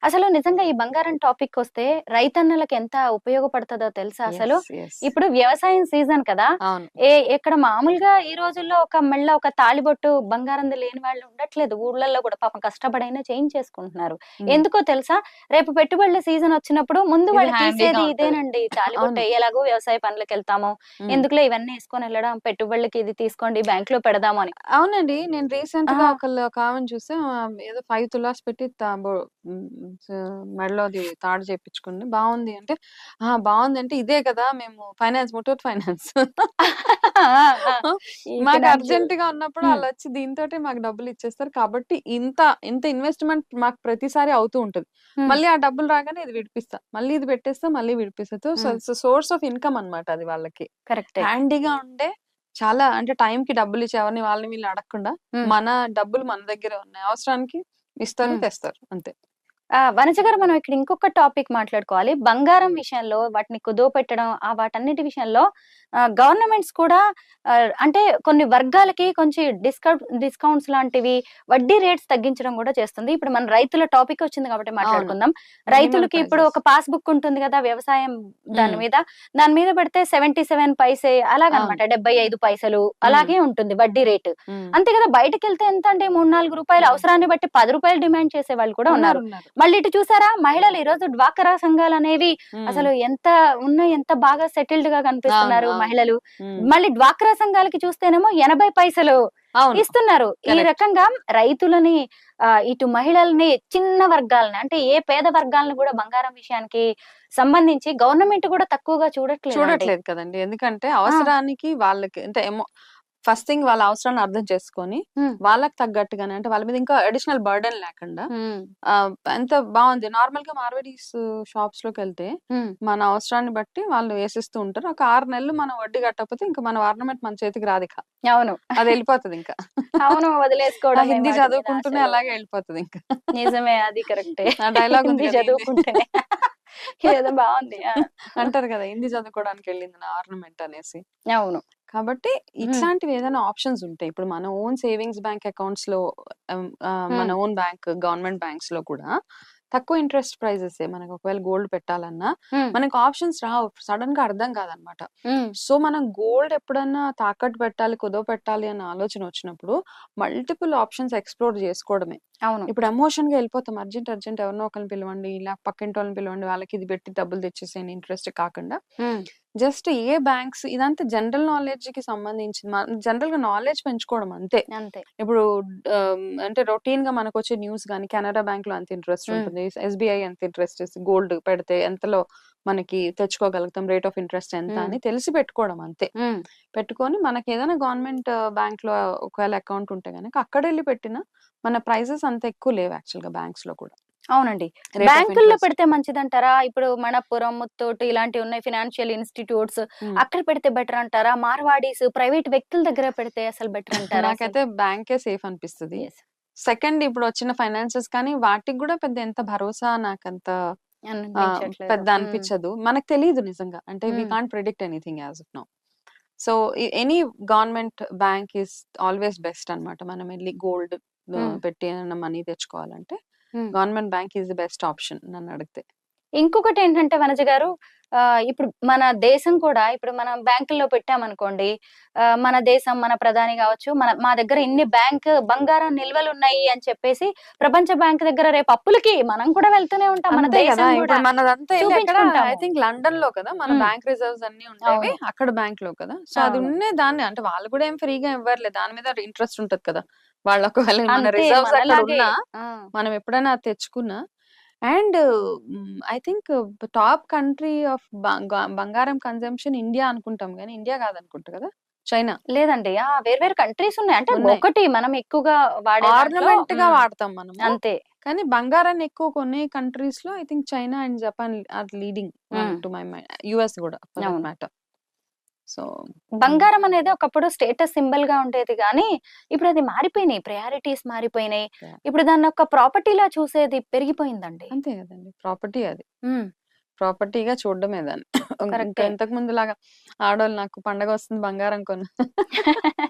అసలు నిజంగా ఈ బంగారం టాపిక్కొస్తే రైతన్నలకి ఎంత ఉపయోగపడతదో తెలుసా అసలు? యెస్. యెస్. ఇప్పుడు వ్యవసాయం సీజన్ కదా! అవును. ఇక్కడ మామూలుగా ఈ రోజుల్లో మెళ్ళ ఒక తాళిబొట్టు బంగారంది లేని వాళ్ళు ఉండట్లేదు. ఊర్లల్లో గూడా పాపం కష్టపడైనా చేయించేసుకుంటున్నారు. హ్మ్. ఎందుకో తెలుసా? రేపు పెట్టుబడుల సీజన్ వచ్చినప్పుడు ముందు ఇది వాళ్ళు హ్యాండీగా తీసేది ఉంటది. ఇదేనండి. అవును. తాళిబొట్టు ఎలాగో వ్యవసాయ పనులకెళ్తాము. హ్మ్. ఎందుకులే ఇవన్నీ యేసుకొనెళ్ళడం, పెట్టుబడులకి ఇది తీసుకోండి బ్యాంక్‌లో పెడదాము అని. అవునండి. నేను రీసెంట్‌గా ఆ! ఒకామెను చూసా. ఏదో 5 తులాస్ పెట్టి హ్మ్. స మెడలోది తాడు చేపించుకుంది. బావుంది అంటే, "ఆ! బావుందంటే ఇదే కదా! మేము ఫైనాన్స్ ముత్తూట్ ఫైనాన్స్." ఆ! ఆ! ఈ మాకు ఫినాన్షియల్ అర్జెంట్‌గా ఉన్నప్పుడు హ్మ్. ఆళ్ళొచ్చి దీనితోటే మాకు డబ్బులిచ్చేస్తారు. కాబట్టి ఇంత ఇన్వెస్ట్‌మెంట్ మాకు ప్రతిసారి అవుతూ ఉంటది. హ్మ్. మళ్ళీ ఆ డబ్బులు రాగానే ఇది విడిపిస్తా. మళ్ళీ ఇది పెట్టేస్తా, మళ్ళీ విడిపిస్తా. హ్మ్. సోర్స్ ఆఫ్ ఇన్‌కమ్ అన్నమాట అది వాళ్ళకి. కరెక్టే. హ్యాండీగా ఉండే చాలా అంటే టైంకి డబ్బులిచ్చి ఎవరిని వాళ్ళని వీళ్ళని అడగకుండా హ్మ్. మన డబ్బులు మన దగ్గరే ఉన్నాయి. అవసరానికి ఇస్తారు, హ్మ్. తెస్తారు అంతే. వనజ గారు మనం ఇక్కడ ఇంకొక టాపిక్ మాట్లాడుకోవాలి. బంగారం విషయంలో వాటిని కుదవపెట్టడం వాటన్నిటి విషయంలో గవర్నమెంట్స్ కూడా అంటే కొన్ని వర్గాలకి కొంచెం డిస్కౌంట్స్ లాంటివి, వడ్డీ రేట్స్ తగ్గించడం గూడా చేస్తుంది. ఇప్పుడు మన రైతుల టాపిక్ వచ్చింది కాబట్టి అవును. మాట్లాడుకుందాం. మినిమమ్ రైతులకి ఇప్పుడు ప్రైజెస్. ఒక పాస్‌బుక్ ఉంటుంది గదా! వ్యవసాయం దాని హ్మ్. మీద. దాని మీద పెడితే 77 పైసే అలాగనమాట. అవును. 75 పైసలు హ్మ్. అలాగే ఉంటుంది వడ్డీ రేటు. హ్మ్. అంతే కదా! బయటికెళ్తే ఎంతండి రూ. 3, 4 హ్మ్. అవసరాన్ని బట్టి రూ. 10 డిమాండ్ చేసేవాళ్ళు కూడా ఉన్నారు. ఉన్నారు. మళ్ళీ ఇటు చూసారా మహిళలు ఈరోజు డ్వాకరా సంఘాలనేవి హ్మ్. అసలు ఎంత బాగా సెటిల్డ్‌గా అవును. కనిపిస్తున్నారు అవును. మహిళలు. హ్మ్. మళ్ళీ డ్వాక్రా సంఘాలకి చూస్తేనేమో 80 పైసలు అవును. ఇస్తున్నారు. ఈ కరెక్ట్. రకంగా రైతులని ఇటు మహిళల్ని చిన్న వర్గాలని అంటే ఏ పేద వర్గాలను గూడా బంగారం విషయానికి సంబంధించి గవర్నమెంట్ గూడా తక్కువగా చూడట్లేదా అండి? చూడట్లేదు కదండీ. ఎందుకంటే ఆ! అవసరానికి వాళ్ళకి అంటే ఫస్ట్ థింగ్ వాళ్ళ అవసరాన్ని అర్థం చేసుకొని, హ్మ్. వాళ్ళకి తగ్గట్టుగానే అంటే వాళ్ళ మీద ఇంకా అడిషనల్ బర్డెన్ లేకుండా హ్మ్. ఎంత బావుంది. నార్మల్‌గా మార్వాడీస్ షాప్స్‌లోకెళ్తే హ్మ్. మన అవసరాన్ని బట్టి వాళ్ళు ఏసిస్తూ ఉంటారు. ఒక 6 నెలలు మనం వడ్డీ కట్టకపోతే ఇంక మన ఆర్నమెంట్ మన చేతికి రాదిక. అవును. అదెళ్ళిపోతదింక. అవును. ఆ వదిలేసుకోవడమే హిందీ వాటి మీద చదువుకుంటూనే ఆశలు. అలాగే ఎళ్ళిపోతదింక. నిజమే. అది కరెక్టే. ఆ డైలాగ్ ఉంది హిందీ కదా! చదువుకుంటేనే. ఇదేదో బావుంది. ఆ! అంటారు కదా! హిందీ చదువుకోవడానికెళ్ళింది నా ఆర్నమెంట్ అనేసి. అవును. కాబట్టి హ్మ్. ఇట్లాంటివి ఏదైనా ఆప్షన్స్ ఉంటాయి. ఇప్పుడు మన ఓన్ సేవింగ్స్ బ్యాంక్ అకౌంట్స్‌లో మన హ్మ్. ఓన్ బ్యాంక్ గవర్నమెంట్ బ్యాంక్స్‌లో కూడా తక్కువ ఇంట్రెస్ట్ ప్రైజెసే. మనకు ఒకవేళ గోల్డ్ పెట్టాలన్నా హ్మ్. మనకు ఆప్షన్స్ రావు. సడెన్‌గా అర్థం కాదనమాట. హ్మ్. సో, మనం గోల్డ్ ఎప్పుడన్నా తాకట్టు పెట్టాలి, కుదవపెట్టాలి అన్న ఆలోచన వచ్చినప్పుడు మల్టిపుల్ ఆప్షన్స్ ఎక్స్‌ప్లోర్ చేసుకోవడమే. అవును. ఇప్పుడు ఎమోషన్‌గా ఎళ్ళిపోతాం. అర్జెంట్ ఎవరినో ఒకళ్ళని పిలవండి, ఇలా పక్కింటోళ్ళని పిలవండి, వాళ్ళకి ఇది పెట్టి డబ్బులు తెచ్చేసేయండి ఇంట్రెస్ట్ కాకుండా హ్మ్. జస్ట్ ఏ బ్యాంక్స్ ఇదంతా జనరల్ నాలెడ్జ్‌కి సంబంధించింది. జనరల్‌గా నాలెడ్జ్ పెంచుకోవడం అంతే. అంతే. ఇప్పుడు అంటే రొటీన్‌గా మనకొచ్చే న్యూస్ గాని, కెనరా బ్యాంక్‌లో ఎంత ఇంట్రెస్ట్ హ్మ్. ఉంటుంది, ఎస్‌బీఐ ఎంత ఇంట్రెస్ట్ గోల్డ్ పెడితే ఎంతలో మనకి తెచ్చుకోగలుగుతాం, రేట్ ఆఫ్ ఇంట్రెస్ట్ ఎంత హ్మ్. అని తెలిసి పెట్టుకోవడం అంతే. హ్మ్. పెట్టుకొని మనకేదైనా గవర్నమెంట్ బ్యాంక్‌లో ఒకవేళ అకౌంట్ ఉంటే గనక అక్కడెళ్లి పెట్టినా మన ప్రైజెస్ అంత ఎక్కువ లేవు యాక్చువల్‌గా బ్యాంక్స్‌లో కూడా. అవునండి. రేట్ ఆఫ్ బ్యాంకుల్లో ఇంట్రెస్ట్. పెడితే మంచిదంటారా? ఇప్పుడు మణప్పురం, ముత్తూట్ ఇలాంటివున్నాయి ఫైనాన్షియల్ ఇన్‌స్టిట్యూట్స్. హ్మ్. అక్కడ పెడితే బెటరంటారా? మార్వాడీస్ ప్రైవేట్ వ్యక్తుల దగ్గర పెడితే అసలు బెటరంటారా అసలు? నాకైతే బ్యాంకే సేఫ్ అనిపిస్తది. యెస్. సెకండ్ ఇప్పుడొచ్చిన ఫైనాన్సెస్ కానీ వాటికి గూడా పెద్ద ఎంత భరోసా నాకంత అనిపించట్లేదు. పెద్ద హ్మ్. అనిపిచ్చదు. మనకు తెలీదు నిజంగా. అంటే we hmm. Can't predict anything as of now. So, any government bank is always best అన్నమాట. మనం ఎళ్లి గోల్డ్ హ్మ్. పెట్టి ఏమన్నా మనీ తెచ్చుకోవాలంటే హ్మ్. Government bank is the best option నన్నడిగితే. ఇంకొకటేంటంటే వనజ గారు ఇప్పుడు మన దేశం కూడా ఇప్పుడు మనం బ్యాంకుల్లో పెట్టామనుకోండి. మన దేశం, మన ప్రధాని గావచ్చు, మా దగ్గర ఇన్ని బంగారం నిల్వలున్నాయి అని చెప్పేసి ప్రపంచ బ్యాంక్ దగ్గర రేపు అప్పులకి మనం కూడా వెళ్తూనే ఉంటాం. మన అంతే గదా! దేశం ఇప్పుడు గూడా మనదంతా ఎళ్లి ఎక్కడ ఐ చూపించుకుంటాము. థింక్ లండన్‌లో కదా! మన హ్మ్. బ్యాంక్ రిజర్వ్స్ అన్నీ ఉండేవి. అవును. అక్కడ బ్యాంక్‌లో కదా! సో, అది అవును. ఉన్నే దాన్ని అంటే వాళ్ళు కూడా ఏం ఫ్రీగా ఇవ్వరులే. దాని మీద ఇంట్రెస్ట్ ఉంటది కదా! వాళ్ళు ఒకవేళ మన అంతే రిజర్వ్స్ మనలాగే. అక్కడున్నా, ఆ! మనం ఎప్పుడైనా అది తెచ్చుకున్నా and I think top country of బంగారం కన్జంప్షన్ ఇండియా అనుకుంటాం గానీ, ఇండియా కాదనుకుంటా కదా! చైనా. లేదండి. వేరు వేరు కంట్రీస్ ఉన్నాయి. అంటే ఉన్నాయి. ఒకటి మనం ఎక్కువగా వాడే దాంట్లో ఆర్నమెంట్‌గా వాడతాం మనము. అంతే. కానీ బంగారాన్ని ఎక్కువ కొనే కంట్రీస్‌లో I think China and Japan are leading hmm. To my mind. US గూడా ఫర్ దట్ అవును. మ్యాటర్. So, hmm. బంగారం అనేది ఒకప్పుడు స్టేటస్ సింబల్‌గా ఉండేది గానీ, ఇప్పుడది మారిపోయినాయి. ప్రయారిటీస్ మారిపోయినాయి. యాహ్! ఇప్పుడు దాన్నొక ప్రాపర్టీలా చూసేది పెరిగిపోయిందండి. అంతే గదండీ. ప్రాపర్టీ అది. హ్మ్. ప్రాపర్టీగా చూడడమే దాన్ని. ఇంకా కరెక్టే. ఇంతకు ముందులాగా ఆడోళ్ళు నాకు పండగ వస్తుంది బంగారం కొను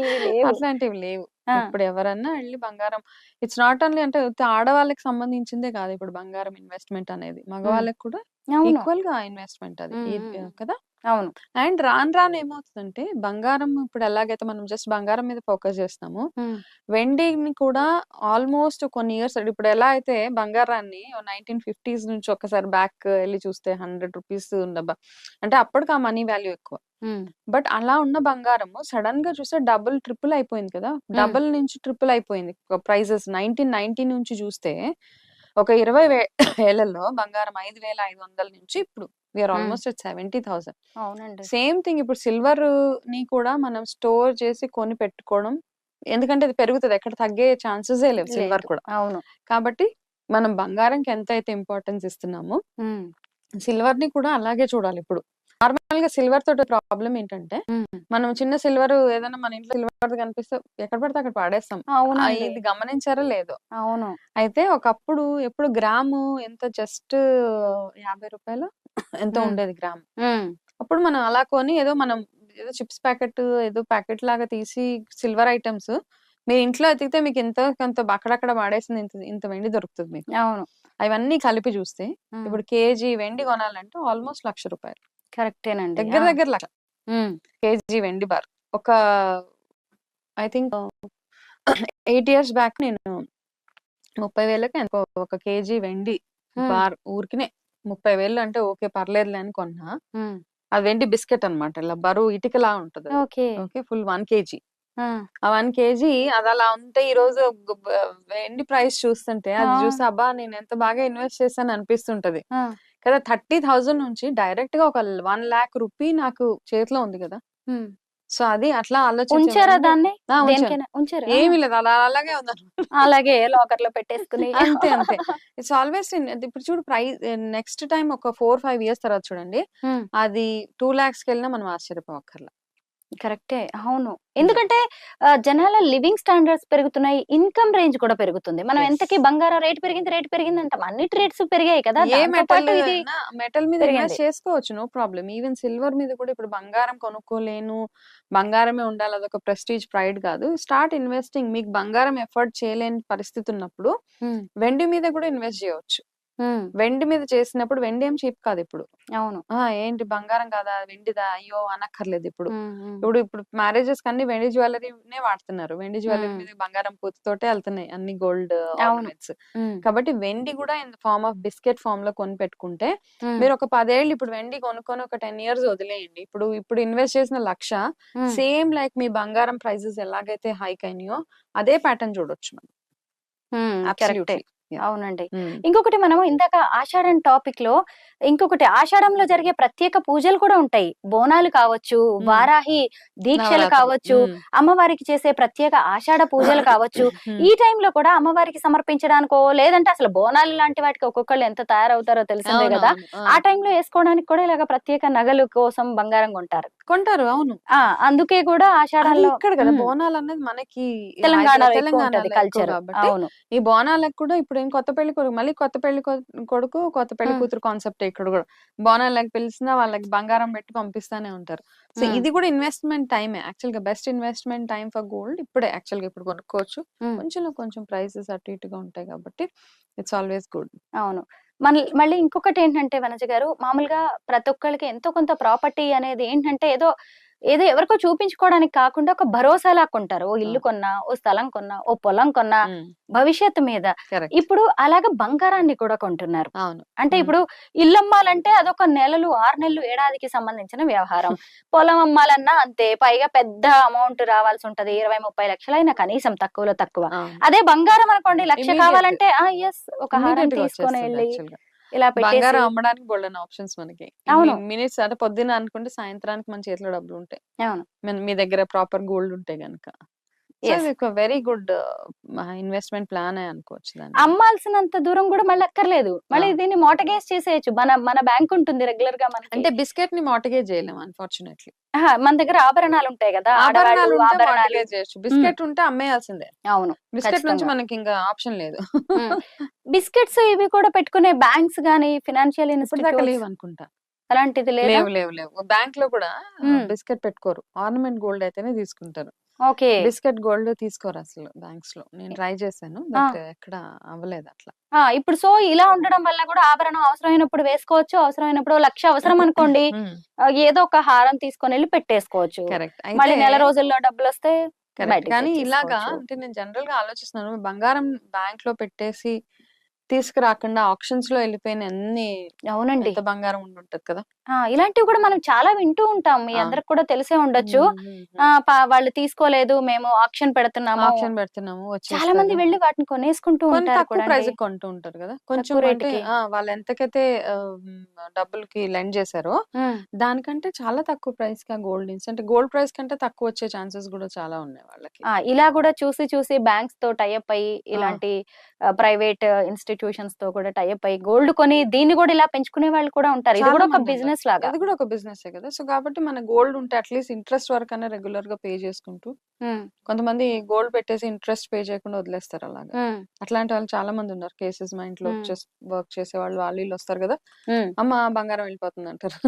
ఇవి లేవు. అట్లాంటివి లేవు. ఆ! ఇప్పుడు ఎవరన్నా ఎళ్లి బంగారం ఇట్స్ నాట్ ఓన్లీ అంటే ఉత్తి ఆడవాళ్ళకి సంబంధించిందే కాదు ఇప్పుడు బంగారం ఇన్వెస్ట్‌మెంట్ అనేది. హ్మ్. మగవాళ్ళకి కూడా అవును. ఈక్వల్‌గా ఇన్వెస్ట్‌మెంట్ అది. హ్మ్. హ్మ్. కదా! అవును. అండ్ రాను రాను ఏమవుతదంటే బంగారం ఇప్పుడు ఎలాగైతే మనం జస్ట్ బంగారం మీద ఫోకస్ చేస్తున్నామో, హ్మ్. వెండిని కూడా ఆల్మోస్ట్ కొన్ని ఇయర్స్ ఇప్పుడు ఎలా అయితే బంగారాన్ని 1950స్ నుంచి ఒక్కసారి బ్యాక్ ఎళ్లి చూస్తే ₹100 ఉన్న అంటే అప్పటికి ఆ మనీ వాల్యూ ఎక్కువ. హ్మ్. బట్ అలా ఉన్న బంగారము సడెన్‌గా చూస్తే డబుల్, ట్రిపుల్ అయిపోయింది కదా! హ్మ్. డబుల్ నుంచి ట్రిపుల్ అయిపోయింది. ప్రైజెస్ 1990 నుంచి చూస్తే ఒక 20 ఏళ్లలో బంగారం 5,500 నుంచి ఇప్పుడు వి ఆర్ హ్మ్. Almost at 70,000. అవునండి. సేమ్ థింగ్ ఇప్పుడు సిల్వర్‌ని కూడా మనం స్టోర్ చేసి కొని పెట్టుకోవడం. ఎందుకంటే అది పెరుగుతది. ఎక్కడ తగ్గే ఛాన్సెసే లేవు సిల్వర్ లేదు. కూడా. అవును. కాబట్టి మనం బంగారంకి ఎంతైతే ఇంపార్టెన్స్ ఇస్తున్నామో హ్మ్. సిల్వర్‌ని కూడా అలాగే చూడాలిప్పుడు. నార్మల్‌గా సిల్వర్ తోటి ప్రాబ్లమ్ ఏంటంటే, హ్మ్. మనం చిన్న సిల్వర్ ఏదైనా మన ఇంట్లో సిల్వర్‌ది కనిపిస్తే ఎక్కడ పడితే అక్కడ పడేస్తాం. అవునండి. ఇది గమనించారో లేదో. అవును. అయితే ఒకప్పుడు ఎప్పుడు గ్రాము ఎంత జస్ట్ రూ. 50 ఎంతో హ్మ్. ఉండేది గ్రామ్. హ్మ్. అప్పుడు మనం అలా కొని ఏదో చిప్స్ ప్యాకెట్ ఏదో ప్యాకెట్ లాగా తీసి సిల్వర్ ఐటెమ్స్ మీ ఇంట్లో ఎతికితే మీకు ఎంతో కొంత అక్కడక్కడ వాడేసింది ఇంత ఇంత వెండి దొరుకుతది మీకు. అవును. అవన్నీ కలిపి చూస్తే హ్మ్. ఇప్పుడు కేజీ వెండి కొనాలంటే ఆల్మోస్ట్ ₹1,00,000. కరెక్టేనండి. దగ్గర ఆ! దగ్గర లక్ష. హ్మ్. కేజీ వెండి బార్. ఒక ఐ థింక్ 8 ఇయర్స్ బ్యాక్ నేను 30,000కి ఎంతో ఒక కేజీ వెండి హ్మ్. బార్ ఊరికనే 30,000 అంటే ఓకే పర్లేదులే అని కొన్నా. హ్మ్. అది వెండి బిస్కెట్ అన్నమాట. ఇలా బరువు ఇటికలా ఉంటదది. ఓకే. ఓకే. Full 1 KG. ఆ! ఆ 1 కేజీ అదలా ఉంటే ఈరోజు వెండి ప్రైస్ చూస్తుంటే ఆ! అది చూసి అబ్బా! నేనెంత బాగా ఇన్వెస్ట్ చేశాను అనిపిస్తుంటది. ఆ! కదా! 30,000 నుంచి డైరెక్ట్‌గా ఒక 1,00,000 రూపీ నాకు చేతిలో ఉంది గదా! హ్మ్. సో, అది అట్లా ఆలోచించే ఉంచారా వెండి దాన్ని? ఉంచాను. దేనికైనా ఉంచారా? ఆ! ఏమి లేదు. అలాగే ఉందన్నమాట. అలాగే లాకర్‌లో పెట్టేసుకొని అంతే. ఇట్స్ ఆల్‌వేస్ ఇప్పుడు చూడు నెక్స్ట్ టైమ్ ఒక 4, 5 ఇయర్స్ తర్వాత చూడండి. హ్మ్. అది 2,00,000కెళ్ళినా మనం ఆశ్చర్యపోవక్కర్ల. కరెక్టే. అవును. యాహ్! ఎందుకంటే జనాల లివింగ్ స్టాండర్డ్స్ పెరుగుతున్నాయి. ఇన్‌కమ్ రేంజ్ కూడా పెరుగుతుంది. మనం యెస్. ఎంతకి బంగారం రేట్ పెరిగిందంటాం. అన్నిటి రేట్స్ పెరిగాయి కదా! ఏ దాంతో మెటల్ పాటు ఇది అయినా మెటల్ మీద పెరిగింది. ఇన్వెస్ట్ చేసుకోవచ్చు. No problem. ఈవెన్ సిల్వర్ మీద కూడా ఇప్పుడు బంగారం కొనుక్కోలేను. బంగారమే ఉండాలి. అదొక ప్రెస్టీజ్, ప్రైడ్ కాదు. Start investing. మీకు బంగారం ఎఫోర్డ్ చేయలేని పరిస్థితి ఉన్నప్పుడు హ్మ్. వెండి మీద కూడా ఇన్వెస్ట్ చేయొచ్చు. హ్మ్. వెండి మీద చేసినప్పుడు వెండి ఏం చీప్ కాదిప్పుడు. అవును. ఏంటి బంగారం కాదా? వెండిదా? అయ్యో! అనక్కర్లేదిప్పుడు. హ్మ్. హ్మ్. ఇప్పుడు మ్యారేజెస్‌కన్నీ వెండి జ్యువెల్లరీనే వాడుతున్నారు. వెండి జ్యువెల్లరీ హ్మ్. మీద బంగారం పూతతోటే ఎళ్తున్నాయి అన్ని గోల్డ్ అవును. ఆర్నమెంట్స్. హ్మ్. కాబట్టి వెండి గూడా in the form of biscuit ఫార్మ్‌లో కొనిపెట్టుకుంటే, హ్మ్. మీరొక 10 ఏళ్ళు ఇప్పుడు వెండి కొనుక్కొని ఒక 10 ఇయర్స్ వదిలేయండి. ఇప్పుడు ఇన్వెస్ట్ చేసిన 1,00,000 హ్మ్. సేమ్ లైక్ మీ బంగారం ప్రైజెస్ ఎలాగైతే హైక్ అయినాయో, అదే ప్యాటర్న్ చూడొచ్చు మనం. హ్మ్. కరెక్టే. అబ్సల్యూట్‌లీ. యాహ్! అవునండి. హ్మ్. ఇంకొకటి మనం ఇందాక ఆషాఢం టాపిక్‌లో ఇంకొకటి ఆషాఢంలో జరిగే ప్రత్యేక పూజలు కూడా ఉంటాయి. బోనాలు కావచ్చు, హ్మ్. వారాహి దీక్షలు నవరాత్రులు. కావచ్చు, అమ్మవారికి చేసే ప్రత్యేక ఆషాఢ పూజలు కావచ్చు. హ్మ్. ఈ టైంలో కూడా అమ్మవారికి సమర్పించడానికో, లేదంటే అసలు బోనాలు లాంటి వాటికి ఒక్కొక్కళ్ళు ఎంత తయారవుతారో తెలిసిందే గదా! అవునవును. ఆ! ఆ టైంలో ఏసుకోవడానికి కూడా ఇలాగ ప్రత్యేక నగలు కోసం బంగారం కొంటారు. కొంటారు. అవును. ఆ! అందుకే కూడా అది ఆషాఢంలో ఇక్కడ గదా! హ్మ్. బోనాలన్నది మనకి తెలంగాణలో ఎక్కువుంటది తెలంగాణలో ఎక్కువ కల్చరు. గాబట్టి, అవును. ఈ బోనాలకు కూడా ఇప్పుడేం కొత్త పెళ్లి కొడుకు మళ్ళీ కొత్త పెళ్లి కొడుకు, కొత్త పెళ్లి హ్మ్. కూతురు కాన్సెప్టే ఇక్కడ గూడా. బోనాలకి పిలిసినా వాళ్ళకి బంగారం పెట్టి పంపిస్తానే ఉంటారు. సో, హ్మ్. ఇది గూడా ఇన్వెస్ట్‌మెంట్ టైమే. యాక్చువల్‌గా best investment time for gold ఇప్పుడే యాక్చువల్‌గా ఇప్పుడు కొనుక్కోవచ్చు. హ్మ్. కొంచెంలో కొంచెం ప్రైసెస్ అటు ఇటుగా ఉంటాయి గాబట్టి, ఇట్స్ ఆల్‌వేస్ గుడ్. అవును. మళ్ళీ ఇంకొకటేంటంటే వనజ గారు, మామూలుగా ప్రతి ఒక్కళ్ళకి ఎంతో కొంత ప్రాపర్టీ అనేది ఏంటంటే, ఏదో ఎవరికో చూపించుకోవడానికి కాకుండా ఒక భరోసాలా కొంటారు. ఓ ఇల్లు అవును. కొన్నా, ఓ స్థలం కొన్నా, ఓ పొలం కొన్నా, హ్మ్. భవిష్యత్తు మీద. కరెక్ట్. ఇప్పుడు అలాగా బంగారాన్ని కూడా కొంటున్నారు. అవును. అంటే హ్మ్. ఇప్పుడు ఇల్లమ్మాలంటే అదొక నెలలు, 6 నెలలు, ఏడాదికి సంబంధించిన వ్యవహారం. పొలం అమ్మాలన్నా అంతే. పైగా పెద్ద అమౌంట్ రావాల్సుంటది. 20, 30 లక్షలైనా కనీసం తక్కువలో తక్కువ. అవును. అదే బంగారం అనుకోండి 1,00,000 ఇమ్మీడియేట్. కావాలంటే యెస్ ఒక హారం ఇమ్మీడియేట్‌గా తీసుకొని వచ్చేస్తది ఎళ్లి యాక్చువల్‌గా. ఇలా పెట్టేసి బంగారం అమ్మడానికి బోలెడన్ని ఆప్షన్స్ మనకి. అవును. మినిట్స్ అంటే పొద్దున్న అనుకుంటే సాయంత్రానికి మన చేతిలో డబ్బులుంటాయి. అవును. మీ దగ్గర ప్రాపర్ గోల్డ్ ఉంటే గనక. So yes. ఇది ఒక వెరీ గుడ్ ఇన్వెస్ట్మెంట్ ప్లాన్ అనుకోవచ్చు దాన్ని. అమ్మాల్సినంత దూరం కూడా మళ్ళీ అక్కర్లేదు. మళ్ళీ ఆ. దీన్ని మోర్టగేజ్ చేసేయచ్చు. మన బ్యాంక్ ఉంటుంది రెగ్యులర్ గా మనకి. అంటే బిస్కెట్ ని మార్టిగేజ్ చేయలేము అన్ఫార్చునేట్లీ. మన దగ్గర ఆభరణాలు ఉంటాయి కదా, ఆభరణాలు ఆడవాళ్ళు ఉంటే ఆభరణాలు. మార్టిగేజ్ చేయొచ్చు, బిస్కెట్ ఉంటే అమ్మేయాల్సిందే. అవును, బిస్కెట్ నుంచి ఖచ్చితంగా. మనకి ఇంకా ఆప్షన్ లేదు. బిస్కెట్స్ ఇవి కూడా పెట్టుకునే బ్యాంక్స్ గానీ, ఫినాన్షియల్ ఇప్పుడు దాకా ఇన్స్టిట్యూట్స్ లేవు అనుకుంటా. అలాంటిది లేదా? లేవు లేవు లేవు. బ్యాంక్ లో కూడా మ్మ్. బిస్కెట్ పెట్టుకోరు, ఆర్నమెంట్ గోల్డ్ అయితేనే తీసుకుంటారు. ఓకే. బిస్కెట్ గోల్డ్ తీసుకోరు అసలు బ్యాంక్స్ లో. నేను ట్రై చేశాను, బట్ ఎక్కడ అవ్వలేదు అట్లా. ఇప్పుడు సో ఇలా ఉండడం వల్ల కూడా ఆభరణం అవసరమైనప్పుడు వేసుకోవచ్చు, అవసరమైనప్పుడు 1,00,000 అవసరం అనుకోండి, ఏదో ఒక హారం తీసుకొని వెళ్ళి పెట్టేసుకోవచ్చు. కరెక్ట్. మళ్ళీ అయితే నెల రోజుల్లో డబ్బులు వస్తే కరెక్ట్. బయటికి కానీ ఇలాగా తెచ్చేసుకోవచ్చు. అంటే నేను జనరల్ గా ఆలోచిస్తున్నాను, బంగారం బ్యాంక్ లో పెట్టేసి తీసుకురాకుండా ఆప్షన్స్ లో వెళ్ళిపోయిన అవునండి. ఎంత బంగారం ఉంటది కదా. ఇలాంటివి కూడా మనం చాలా వింటూ ఉంటాం. మీ ఆ. అందరికి కూడా తెలిసే ఉండొచ్చు. వాళ్ళు తీసుకోలేదు, మేము ఆక్షన్ పెడుతున్నాము, ఆప్షన్ పెడుతున్నాము, చాలా మంది వచ్చేస్తారు. వెళ్ళి వాటిని కొనేసుకుంటూ కొన్ని ఉంటారు తక్కువ కూడా ప్రైస్ అండి. కొంటూ ఉంటారు కదా. కొంచెం తక్కువ అంటే రేటుకి. వాళ్ళు ఎంతకైతే డబ్బులకి లెండ్ చేశారో దానికంటే చాలా తక్కువ ప్రైస్ కి ఆ గోల్డ్ అంటే గోల్డ్ ప్రైస్ కంటే తక్కువ వచ్చే ఛాన్సెస్ కూడా చాలా ఉన్నాయి వాళ్ళకి. ఇలా కూడా చూసి చూసి బ్యాంక్స్ తో టైఅప్ అయ్యి, ఇలాంటి ప్రైవేట్ ఇన్స్టిట్యూషన్స్ తో కూడా టైఅప్ అయ్యి గోల్డ్ కొని దీన్ని కూడా ఇలా పెంచుకునే వాళ్ళు కూడా ఉంటారు. ఇది చాలా కూడా ఒక మంది ఉన్నారు. బిజినెస్ లాగా. అది కూడా ఒక బిజినెస్ కదా. సో కాబట్టి మన గోల్డ్ ఉంటే అట్లీస్ట్ ఇంట్రెస్ట్ వరకైనా రెగ్యులర్ గా పే చేసుకుంటూ, కొంతమంది గోల్డ్ పెట్టేసి ఇంట్రెస్ట్ పే చేయకుండా వదిలేస్తారు అలాగా. అట్లాంటి వాళ్ళు చాలా మంది ఉన్నారు. కేసెస్ మా ఇంట్లో వర్క్ చేసే వాళ్ళు వీళ్ళు వస్తారు కదా, అమ్మ బంగారం వెళ్ళిపోతుంది అంటారు.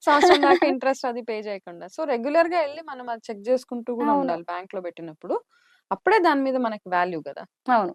సంవత్సరం దాకా ఇంట్రెస్ట్ అది పే చేయకుండా. సో రెగ్యులర్ గా వెళ్ళి మనం అది చెక్ చేసుకుంటూ కూడా అవును. ఉండాలి బ్యాంక్ లో పెట్టినప్పుడు. అప్పుడే దాని మీద మనకి వాల్యూ కదా. అవును.